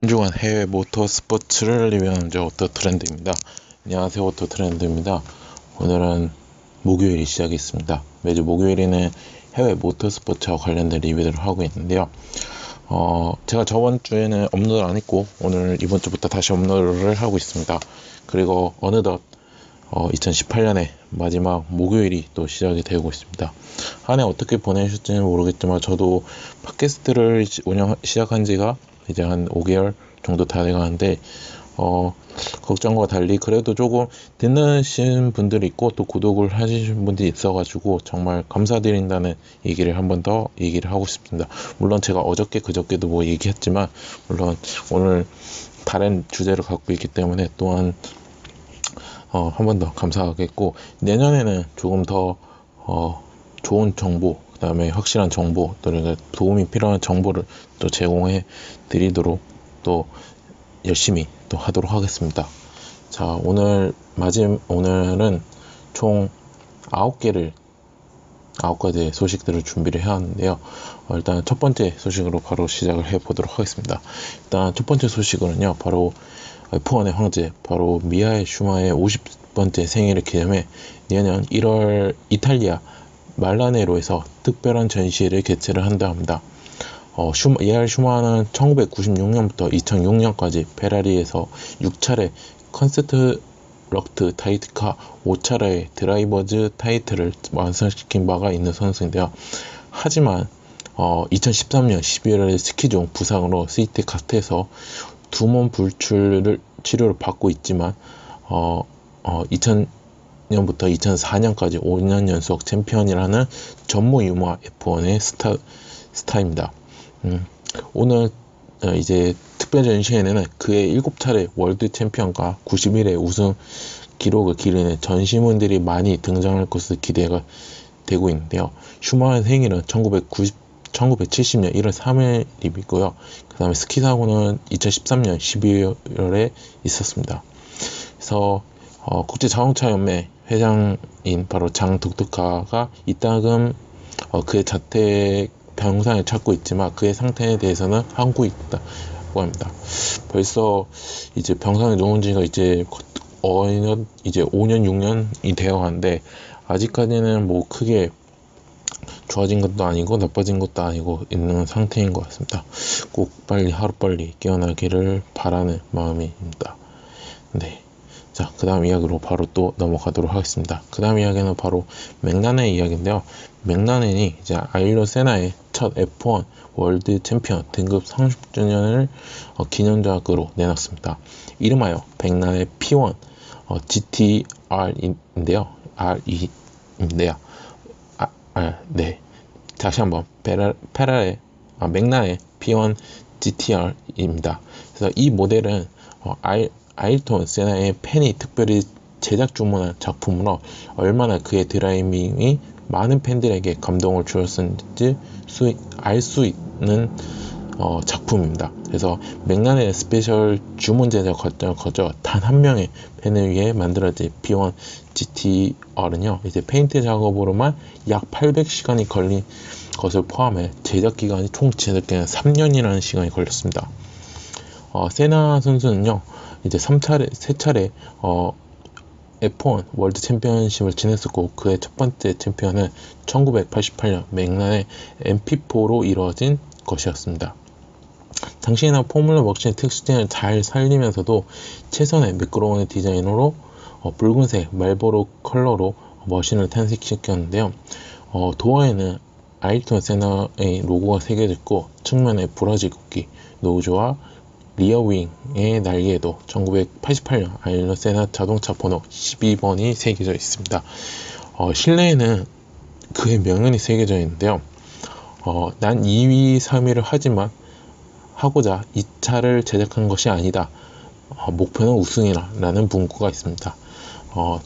신중한 해외 모터 스포츠를 리뷰하는 오토트렌드입니다. 안녕하세요, 오토트렌드입니다. 오늘은 목요일이 시작했습니다. 매주 목요일에는 해외 모터 스포츠와 관련된 리뷰들을 하고 있는데요. 제가 저번 주에는 업로드 안 했고 오늘 이번 주부터 다시 업로드를 하고 있습니다. 그리고 어느덧 2018년의 마지막 목요일이 또 시작이 되고 있습니다. 한 해 어떻게 보내셨지는 모르겠지만 저도 팟캐스트를 시작한 지가 이제 한 5개월 정도 다 돼가는데 걱정과 달리 그래도 조금 듣는 분들이 있고 또 구독을 하시는 분들이 있어가지고 정말 감사드린다는 얘기를 한 번 더 얘기를 하고 싶습니다. 물론 제가 어저께 그저께도 뭐 얘기했지만 물론 오늘 다른 주제를 갖고 있기 때문에 또한 한 번 더 감사하겠고, 내년에는 조금 더 좋은 정보, 그 다음에 확실한 정보, 또 도움이 필요한 정보를 또 제공해 드리도록 또 열심히 또 하도록 하겠습니다. 자, 오늘은 총 9가지의 소식들을 준비를 해왔는데요. 일단 첫 번째 소식으로 바로 시작을 해보도록 하겠습니다. 일단 첫 번째 소식은요, 바로 F1의 황제, 바로 미하엘 슈마의 50번째 생일을 기념해 내년 1월 이탈리아 말라네로에서 특별한 전시회를 개최를 한다 합니다. 미하엘 슈마는 1996년부터 2006년까지 페라리에서 6차례 컨스트럭트 타이트카 5차례의 드라이버즈 타이틀을 완성시킨 바가 있는 선수인데요. 하지만 2013년 12월에 스키종 부상으로 스위트 카트에서 두몸 불출 치료를 받고 있지만 2000년부터 2004년까지 5년 연속 챔피언이라는 전무후무한 F1의 스타입니다. 오늘 이제 특별 전시회에는 그의 7차례 월드 챔피언과 91회 우승 기록을 기리는 전시문들이 많이 등장할 것으로 기대가 되고 있는데요. 슈마의 생일은 1970년 1월 3일이고요. 그 다음에 스키 사고는 2013년 12월에 있었습니다. 그래서 국제자동차연맹 회장인 바로 장 독특하가 이따금 그의 자택 병상을 찾고 있지만 그의 상태에 대해서는 항고 있다고 합니다. 벌써 이제 병상에 누운 지가 이제 5년 6년이 되어 가는데 아직까지는 뭐 크게 좋아진 것도 아니고 나빠진 것도 아니고 있는 상태인 것 같습니다. 꼭 빨리 하루빨리 깨어나기를 바라는 마음입니다. 네. 자, 그 다음 이야기로 바로 또 넘어가도록 하겠습니다. 그 다음 이야기는 바로 맥라렌의 이야기인데요. 맥라렌이 이제 아일로 세나의 첫 F1 월드 챔피언 등급 30주년을 기념작으로 내놨습니다. 이름하여 맥라렌 P1 GTR인데요. RE인데요. 네. 다시 한번 맥라렌 P1 GTR입니다. 그래서 이 모델은 아일톤 세나의 팬이 특별히 제작 주문한 작품으로 얼마나 그의 드라이빙이 많은 팬들에게 감동을 주었는지 알 수 있는 작품입니다. 그래서 맥라렌의 스페셜 주문 제작 과정을 거쳐 단 한 명의 팬을 위해 만들어진 B1 GTR은요, 이제 페인트 작업으로만 약 800시간이 걸린 것을 포함해 제작 기간이 총 제작 기간 3년이라는 시간이 걸렸습니다. 세나 선수는요, 이제 3차례 F1 월드 챔피언십을 지냈었고, 그의 첫 번째 챔피언은 1988년 맥라렌 MP4로 이루어진 것이었습니다. 당시에는 포뮬러 머신의 특수성을 잘 살리면서도 최선의 매끄러운 디자인으로 붉은색 말보로 컬러로 머신을 탄생시켰는데요. 도어에는 아일톤 세나의 로고가 새겨져 있고, 측면에 브라질 국기, 노조와 리어윙의 날개에도 1988년 아일톤 세나 자동차 번호 12번이 새겨져 있습니다. 실내에는 그의 명언이 새겨져 있는데요. 난 2위, 3위를 하고자 이 차를 제작한 것이 아니다. 목표는 우승이라 라는 문구가 있습니다.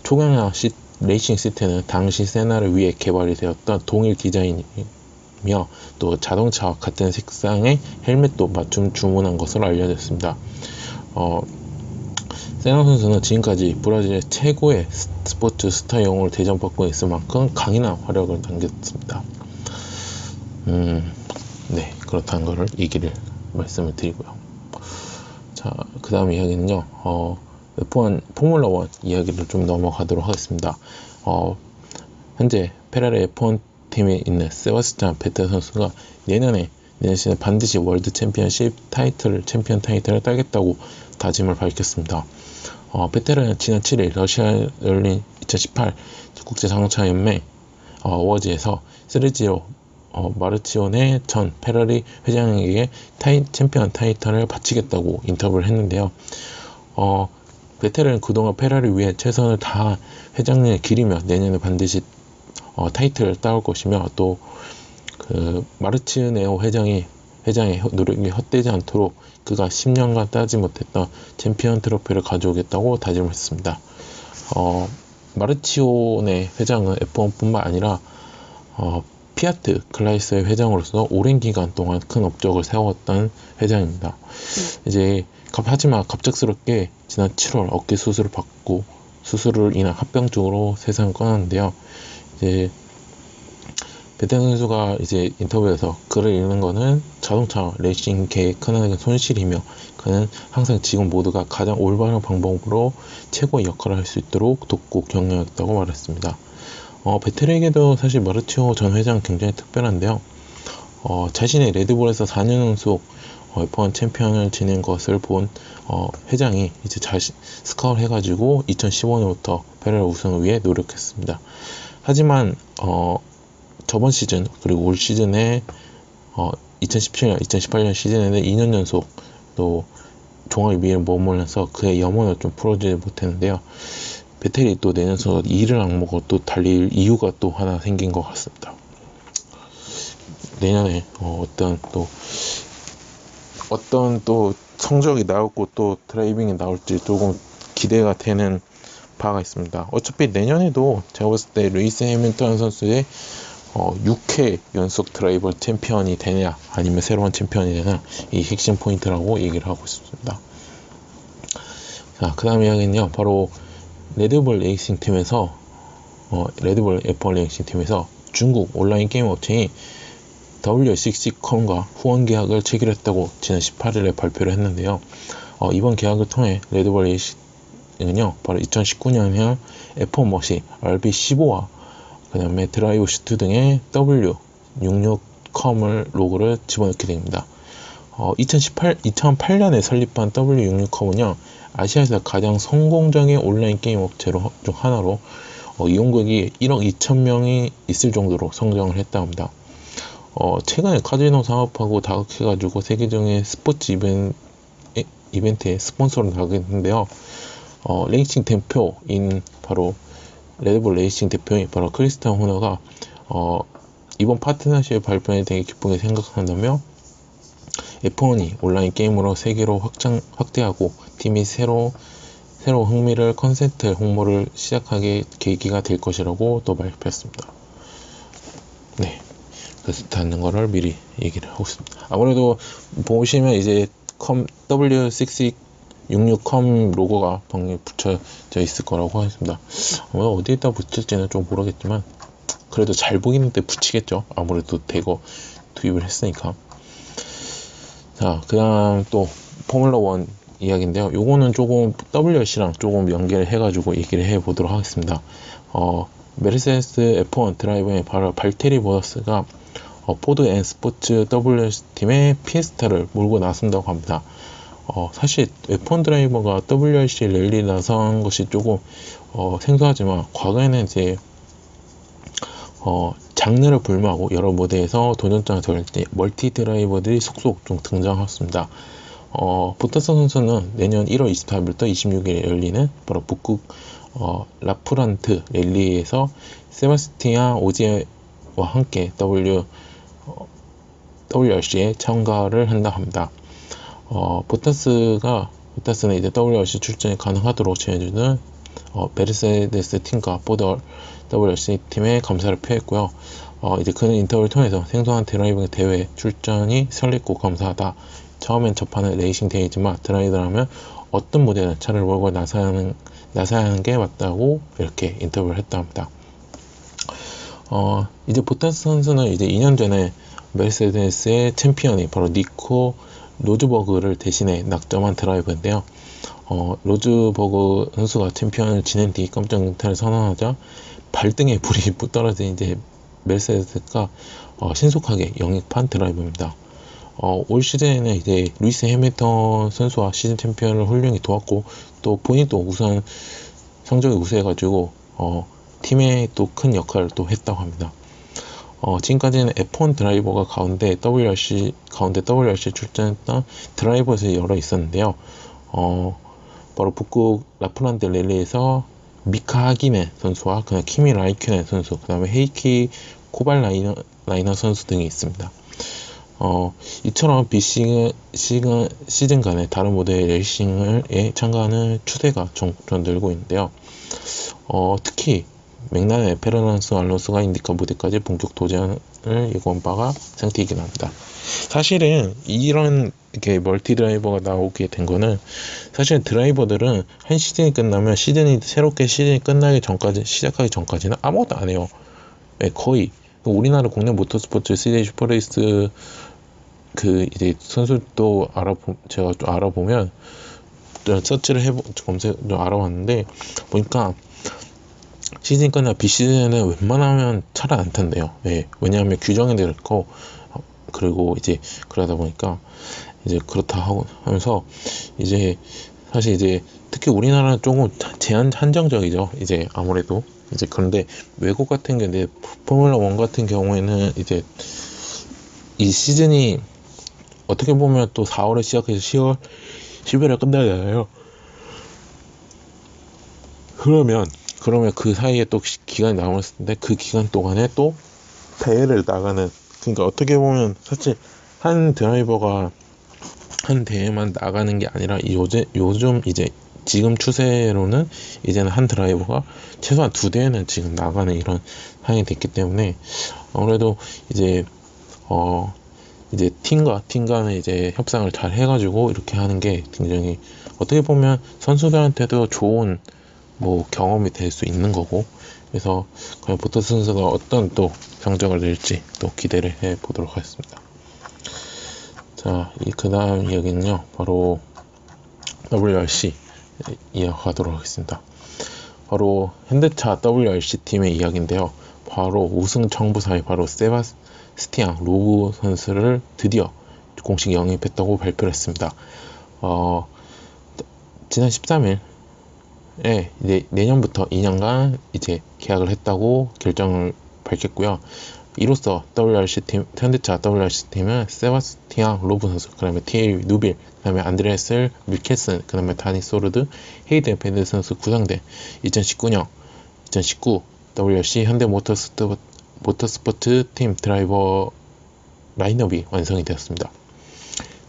초경량 레이싱 시트는 당시 세나를 위해 개발이 되었던 동일 디자인이며 또 자동차와 같은 색상의 헬멧도 맞춤 주문한 것으로 알려졌습니다. 세나 선수는 지금까지 브라질의 최고의 스포츠 스타 영웅으로 대접받고 있을 만큼 강인한 화력을 남겼습니다. 네, 그렇다는 것을 말씀을 드리고요. 자, 그 다음 이야기는요, F1 포뮬러 1 이야기를 좀 넘어가도록 하겠습니다. 현재 페라리 F1 팀에 있는 세바스찬 베텔 선수가 내년 시즌 반드시 월드 챔피언십 챔피언 타이틀을 따겠다고 다짐을 밝혔습니다. 베텔은 지난 7일 러시아에 열린 2018 국제자동차 연맹 어워즈에서 세르지오 마르치오네 전 페라리 회장에게 챔피언 타이틀을 바치겠다고 인터뷰를 했는데요. 베텔은 그동안 페라리 위해 최선을 다한 회장님을 기리며 내년에 반드시 타이틀을 따올 것이며, 또 그 마르치오네 회장의 노력이 헛되지 않도록 그가 10년간 따지 못했던 챔피언 트로피를 가져오겠다고 다짐했습니다. 마르치오네 회장은 F1뿐만 아니라 피아트 클라이스의 회장으로서 오랜 기간 동안 큰 업적을 세웠던 회장입니다. 하지만 갑작스럽게 지난 7월 어깨 수술을 받고 수술을 인한 합병증으로 세상을 떠났는데요. 베텔 선수가 인터뷰에서 그를 잃는 것은 자동차 레이싱계의 크나큰 손실이며, 그는 항상 지금 모두가 가장 올바른 방법으로 최고의 역할을 할 수 있도록 돕고 격려했다고 말했습니다. 베텔에게도 사실 마르치오 전 회장은 굉장히 특별한데요. 자신의 레드불에서 4년 연속 F1 챔피언을 지낸 것을 본 회장이 스카우트 해가지고 2015년부터 페라리 우승을 위해 노력했습니다. 하지만 저번 시즌 그리고 올 시즌에 2017년, 2018년 시즌에는 2년 연속 또 종합 2위에 머물면서 그의 염원을 좀 풀어주지 못했는데요. 베텔이 또 내년서 이를 악물고 또 달릴 이유가 또 하나 생긴 것 같습니다. 내년에 어떤 또 성적이 나오고 또 드라이빙이 나올지 조금 기대가 되는 바가 있습니다. 어차피 내년에도 제가 봤을 때 루이스 해밀턴 선수의 6회 연속 드라이버 챔피언이 되냐 아니면 새로운 챔피언이 되냐, 이 핵심 포인트라고 얘기를 하고 있습니다. 자, 그 다음 이야기는요, 바로 레드불 레이싱 팀에서 레드불 F1 레이싱 팀에서 중국 온라인 게임 업체인 W66컴과 후원 계약을 체결했다고 지난 18일에 발표를 했는데요. 이번 계약을 통해 레드불 레이싱은요, 바로 2019년형 F1 머신 RB15와 그 다음에 드라이브 슈트 등의 W66컴을 로고를 집어넣게 됩니다. 2008년에 설립한 W66컴은요, 아시아에서 가장 성공적인 온라인 게임 업체로 중 하나로 이용객이 1억 2천 명이 있을 정도로 성장을 했다 합니다. 최근에 카지노 사업하고 다각해가지고 세계적인 스포츠 이벤트에 스폰서로 나가겠는데요. 레이싱 대표인 바로 레드불 레이싱 대표인 바로 크리스티안 호너가 이번 파트너십의 발표에 되게 기쁘게 생각한다며, F1이 온라인 게임으로 세계로 확대하고 팀이 새로운 흥미를 컨센트 홍보를 시작하게 계기가 될 것이라고 또 발표했습니다. 네, 그래서 닿는 거를 미리 얘기를 하고 있습니다. 아무래도 보시면 W66컴 로고가 방에 붙여져 있을 거라고 하겠습니다. 어디에다 붙일지는 좀 모르겠지만 그래도 잘 보이는데 붙이겠죠. 아무래도 대거 투입을 했으니까. 자, 그 다음 또 포뮬러 1 이야기인데요. 요거는 조금 WRC랑 조금 연계를 해가지고 얘기를 해보도록 하겠습니다. 메르세데스 F1 드라이버의 바로 발테리 보타스가 포드 앤 스포츠 WRC 팀의 피에스타를 몰고 나선다고 합니다. 사실 F1 드라이버가 WRC 랠리 나선 것이 조금 생소하지만, 과거에는 장르를 불문하고 여러 무대에서 도전장을 돌릴 때 멀티 드라이버들이 속속 좀 등장했습니다. 보타스 선수는 내년 1월 24일부터 26일에 열리는 바로 북극 라프란트 랠리에서 세바스티안 오지에와 함께 WRC에 참가를 한다 합니다. 보타스는 이제 WRC 출전이 가능하도록 제안해주는 메르세데스 팀과 포드 WRC 팀의 감사를 표했고요. 이제 그는 인터뷰를 통해서 생소한 드라이빙 대회 출전이 설렜고 감사하다. 처음엔 접하는 레이싱 대회지만 드라이버라면 어떤 무대든 차를 몰고 나서야 하는 게 맞다고 이렇게 인터뷰를 했다 합니다. 이제 보타스 선수는 이제 2년 전에 메르세데스의 챔피언이 바로 니코 로즈버그를 대신에 낙점한 드라이버인데요. 로즈버그 선수가 챔피언을 지낸 뒤 깜짝 은퇴를 선언하자 발등에 불이 떨어진 이제 메르세데스가 신속하게 영입한 드라이버입니다. 올 시즌에는 이제 루이스 해밀턴 선수와 시즌 챔피언을 훌륭히 도왔고 또 본인도 우선 성적이 우수해가지고 팀에 또 큰 역할을 또 했다고 합니다. 지금까지는 F1 드라이버가 가운데 WRC 출전했던 드라이버에서 여러 있었는데요. 바로 북극 라프란드 랠리에서 미카 하기네 선수와 그다음 키미 라이큐넨 선수, 그다음에 헤이키 코발라이너 선수 등이 있습니다. 이처럼 시즌 간에 다른 모델 레이싱에 참가하는 추세가 점점 늘고 있는데요. 특히 맥라렌의 페르난도 알론소가 인디카 무대까지 본격 도전을 예고한 바가 상태이긴 합니다. 사실은 이런 이렇게 멀티 드라이버가 나오게 된 거는 사실 드라이버들은 한 시즌이 끝나면 새롭게 시즌이 시작하기 전까지는 아무것도 안 해요. 네, 거의 우리나라 국내 모터스포츠 CJ 슈퍼레이스 이제 선수도 제가 좀 알아보면 서치를 검색 좀 알아봤는데 보니까 시즌 끝나 비시즌에는 웬만하면 차를 안 탄대요. 네, 왜냐하면 규정이 그렇고 그리고 이제 그러다 보니까 이제 그렇다 하면서 이제 사실 이제 특히 우리나라는 조금 한정적이죠. 이제 아무래도 이제 그런데 외국 같은 경우에 포뮬러 1 같은 경우에는 이제 이 시즌이 어떻게 보면 또 4월에 시작해서 11월에 끝나잖아요. 그러면 그 사이에 또 기간이 남았을 텐데 그 기간 동안에 또 대회를 나가는, 그러니까 어떻게 보면 사실 한 드라이버가 한 대회만 나가는 게 아니라 요즘 이제 지금 추세로는 이제는 한 드라이버가 최소한 2대회는 지금 나가는 이런 상황이 됐기 때문에 아무래도 이제 팀 간에 이제 협상을 잘 해가지고 이렇게 하는 게 굉장히 어떻게 보면 선수들한테도 좋은 경험이 될 수 있는 거고, 그래서 과연 보터스 선수가 어떤 또 성적을 낼지 또 기대를 해 보도록 하겠습니다. 자, 그 다음 이야기는요, 바로 WRC 이어가도록 하겠습니다. 바로 현대차 WRC 팀의 이야기인데요. 바로 우승 청부사의 바로 세바스티앙 로브 선수를 드디어 공식 영입했다고 발표를 했습니다. 지난 13일 이제 내년부터 2년간 이제 계약을 했다고 결정을 밝혔고요. 이로써 현대차 WRC 팀은 세바스티앙 로브 선수, 그 다음에 티에리 누빌, 그 다음에 안드레스 밀켈슨, 그 다음에 다니 소르드, 헤이든 펜드 선수 구성된 2019 WRC 현대 모터스포츠 팀 드라이버 라인업이 완성이 되었습니다.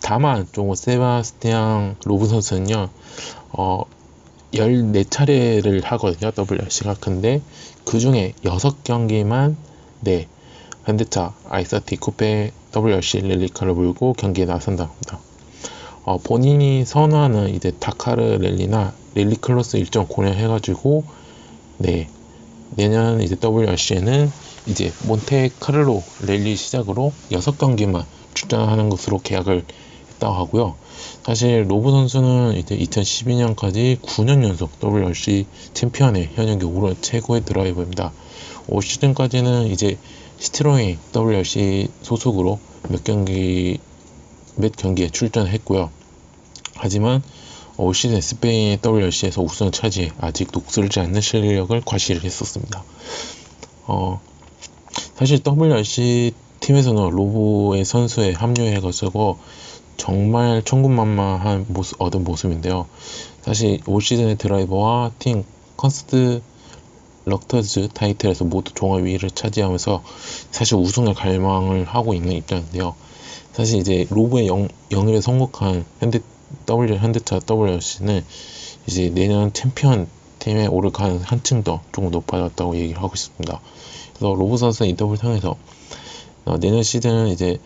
다만 좀 세바스티앙 로브 선수는요 14차례를 하거든요, WRC가. 근데 그 중에 6경기만 현대차 i30 쿠페 WRC 랠리카를 몰고 경기에 나선다고 합니다. 본인이 선호하는 이제 다카르 랠리나 랠리 클로스 일정 고려해가지고 내년 이제 WRC에는 이제 몬테카를로 랠리 시작으로 6경기만 출전하는 것으로 계약을 했다고 하고요. 사실 로브 선수는 이제 2012년까지 9년 연속 WRC 챔피언의 현역 우르 최고의 드라이버입니다. 올 시즌까지는 이제 시트로잉 WRC 소속으로 몇 경기에 출전했고요. 하지만 올 시즌 스페인 WRC에서 우승을 차지해 아직 녹슬지 않는 실력을 과시를 했었습니다. 사실 WRC 팀에서는 로브의 선수에 합류해가지고 정말 천군만마한 얻은 모습인데요. 사실 올 시즌의 드라이버와 팀 컨스트럭터즈 타이틀에서 모두 종합 2위를 차지하면서 사실 우승을 갈망을 하고 있는 입장인데요. 사실 이제 로브의 영입에 성공한 현대차 WRC는 이제 내년 챔피언 팀에 오를 가능성이 한층 더 조금 높아졌다고 얘기를 하고 있습니다. 그래서 로브 선수는 인터뷰를 통해서 내년 시즌은 이제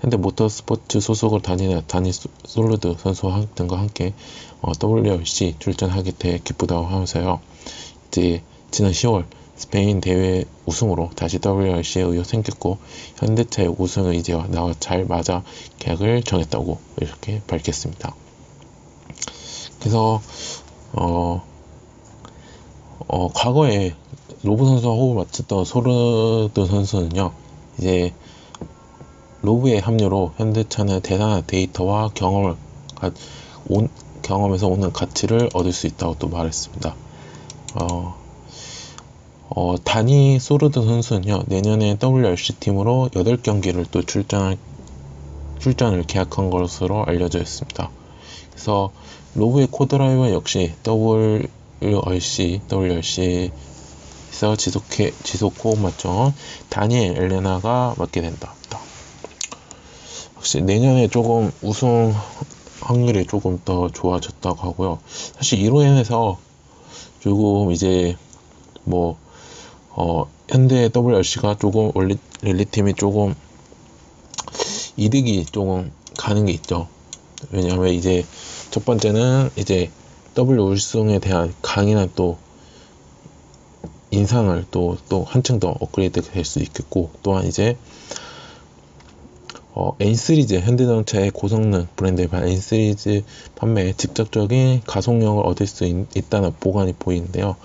현대 모터스포츠 소속으로 다니는 다니 솔루드 선수와 등과 함께 WRC 출전하게 돼 기쁘다고 하면서요. 이제 지난 10월 스페인 대회 우승으로 다시 WRC에 의욕 생겼고 현대차의 우승 의지와 나와 잘 맞아 계약을 정했다고 이렇게 밝혔습니다. 그래서 과거에 로브 선수와 호흡을 맞췄던 소르드 선수는요, 이제 로브의 합류로 현대차는 대단한 데이터와 경험에서 오는 가치를 얻을 수 있다고 또 말했습니다. 다니 소르드 선수는요, 내년에 WRC 팀으로 8경기를 또 출전을 계약한 것으로 알려져 있습니다. 그래서 로브의 코드라이버 역시 WRC에서 지속 호흡 맞춰 다니엘 엘레나가 맡게 된다. 확실히 내년에 조금 우승 확률이 조금 더 좋아졌다고 하고요. 사실 이로 인해서 조금 이제 현대 WRC가 조금 랠리팀이 조금 이득이 조금 가는 게 있죠. 왜냐하면 이제 첫 번째는 이제 W 우승에 대한 강인한 또 인상을 또 한층 더 업그레이드 될 수 있겠고, 또한 이제 N 시리즈 현대자동차의 고성능 브랜드의 N 시리즈 판매에 직접적인 가속력을 얻을 수 있다는 보관이 보이는데요.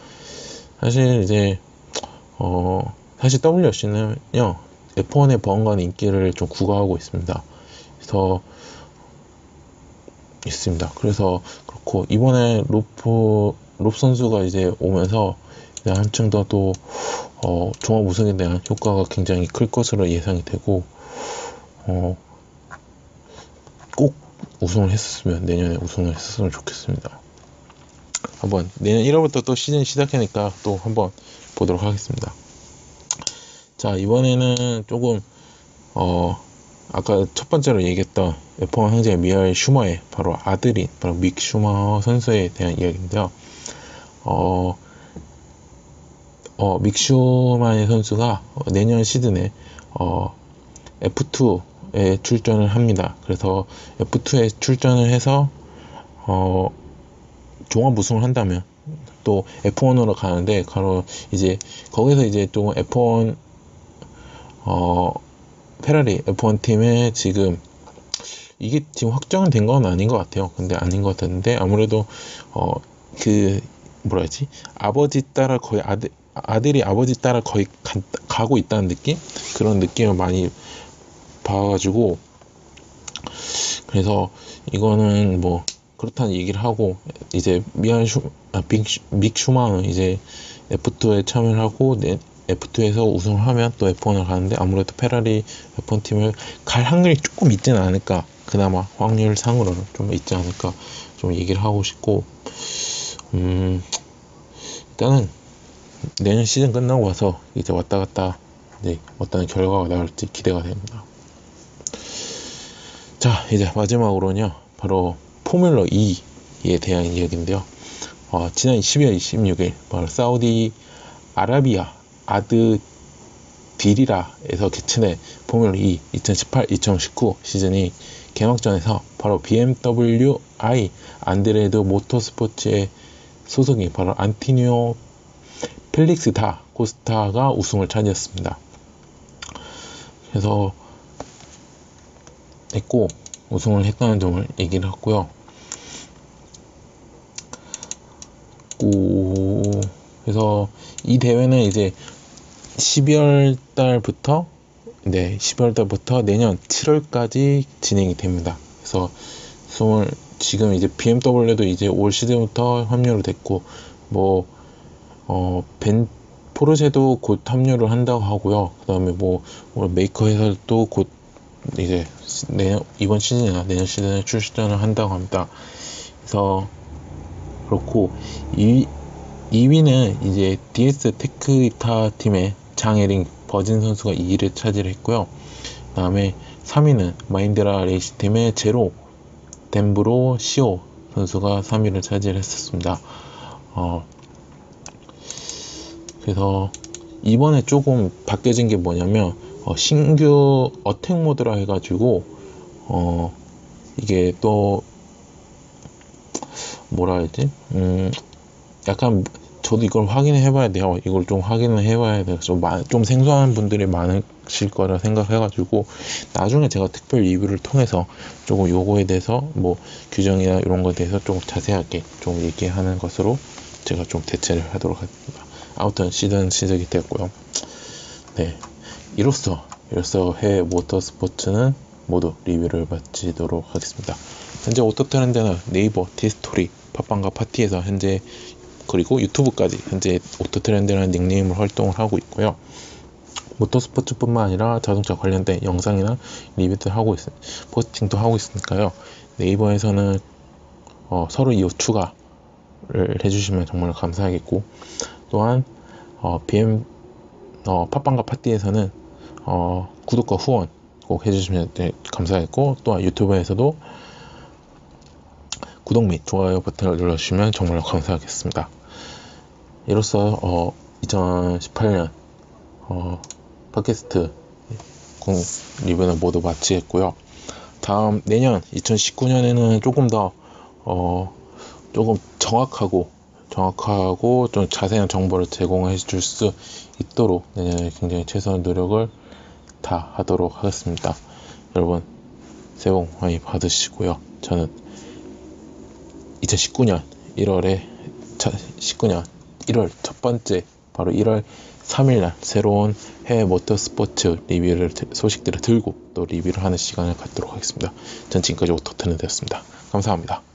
사실 이제 사실 WRC는요 F1의 버금가는 인기를 좀 구가하고 있습니다. 그래서 그렇고, 이번에 롭 선수가 이제 오면서 한층 더 또 종합 우승에 대한 효과가 굉장히 클 것으로 예상이 되고, 꼭 내년에 우승을 했었으면 좋겠습니다. 한번 내년 1월부터 또 시즌 시작하니까 또 한번 보도록 하겠습니다. 자, 이번에는 조금 아까 첫 번째로 얘기했던 F1 황제 미하엘 슈머의 바로 아들인 바로 믹 슈머 선수에 대한 이야기인데요. 믹 슈머 선수가 내년 시즌에 F2에 출전을 합니다. 그래서 F2에 출전을 해서 종합 우승을 한다면 또 F1으로 가는데, 이제 거기서 이제 좀 F1 페라리 F1 팀에 이게 지금 확정은 된 건 아닌 것 같아요. 근데 아닌 것 같은데, 아무래도 아버지 따라 거의 아들이 아버지 따라 거의 가고 있다는 느낌? 그런 느낌을 많이 봐가지고, 그래서 이거는 그렇다는 얘기를 하고, 이제 믹 슈마는 이제 F2에 참여를 하고 F2에서 우승을 하면 또 F1을 가는데, 아무래도 페라리 F1 팀을 갈 확률이 조금 있지는 않을까, 그나마 확률상으로는 좀 있지 않을까 좀 얘기를 하고 싶고, 일단은 내년 시즌 끝나고 와서 이제 왔다 갔다 어떤 결과가 나올지 기대가 됩니다. 자, 이제 마지막으로는요, 바로 포뮬러 2에 대한 이야기인데요. 지난 12월 26일 바로 사우디 아라비아 아드디리라에서 개최된 포뮬러 2 2018-2019 시즌이 개막전에서 바로 BMW i 안드레드 모터스포츠의 소속인 바로 안티니오 펠릭스 다 코스타가 우승을 차지했습니다. 그래서 우승을 했다는 점을 얘기를 했고요. 그래서 이 대회는 이제 12월 달부터 내년 7월까지 진행이 됩니다. 그래서 지금 이제 BMW도 이제 올 시즌부터 합류를 됐고, 포르쉐도 곧 합류를 한다고 하고요. 그 다음에 메이커 회사도 곧 이제 이번 시즌이나 내년 시즌에 출전을 한다고 합니다. 그래서 그렇고, 2위는 이제 DS 테크타 팀의 장혜린 버진 선수가 2위를 차지했고요. 그 다음에 3위는 마인드라 레이시 팀의 제로 덴브로 시오 선수가 3위를 차지했었습니다. 그래서 이번에 조금 바뀌어진 게 뭐냐면, 신규 어택 모드라 해가지고 이게 또 약간 저도 이걸 확인해 봐야 돼요. 이걸 좀 확인을 해 봐야 돼요. 좀 생소한 분들이 많으실 거라 생각해가지고 나중에 제가 특별 리뷰를 통해서 조금 요거에 대해서 뭐 규정이나 이런 거에 대해서 조금 자세하게 좀 얘기하는 것으로 제가 좀 대체를 하도록 하겠습니다. 아무튼 시즌 시작이 됐고요. 네, 이로써 해외 모터스포츠는 모두 리뷰를 마치도록 하겠습니다. 현재 오토트렌드는 네이버, 티스토리, 팟빵과 파티에서 현재 그리고 유튜브까지 현재 오토트렌드라는 닉네임으로 활동을 하고 있고요. 모터스포츠뿐만 아니라 자동차 관련된 영상이나 리뷰도 하고 포스팅도 하고 있으니까요. 네이버에서는 서로 이어 추가를 해주시면 정말 감사하겠고, 또한 팟빵과 파티에서는 구독과 후원 꼭 해주시면 감사하겠고, 또한 유튜브에서도 구독 및 좋아요 버튼을 눌러주시면 정말 감사하겠습니다. 이로써 2018년 팟캐스트 리뷰는 모두 마치겠고요. 다음 내년 2019년에는 조금 더 조금 정확하고 좀 자세한 정보를 제공해 줄 수 있도록 내년에 굉장히 최선의 노력을 다 하도록 하겠습니다. 여러분 새해 복 많이 받으시고요. 저는 2019년 1월 첫 번째 바로 1월 3일날 새로운 해외 모터스포츠 소식들을 들고 또 리뷰를 하는 시간을 갖도록 하겠습니다. 전 지금까지 오토트렌드였습니다. 감사합니다.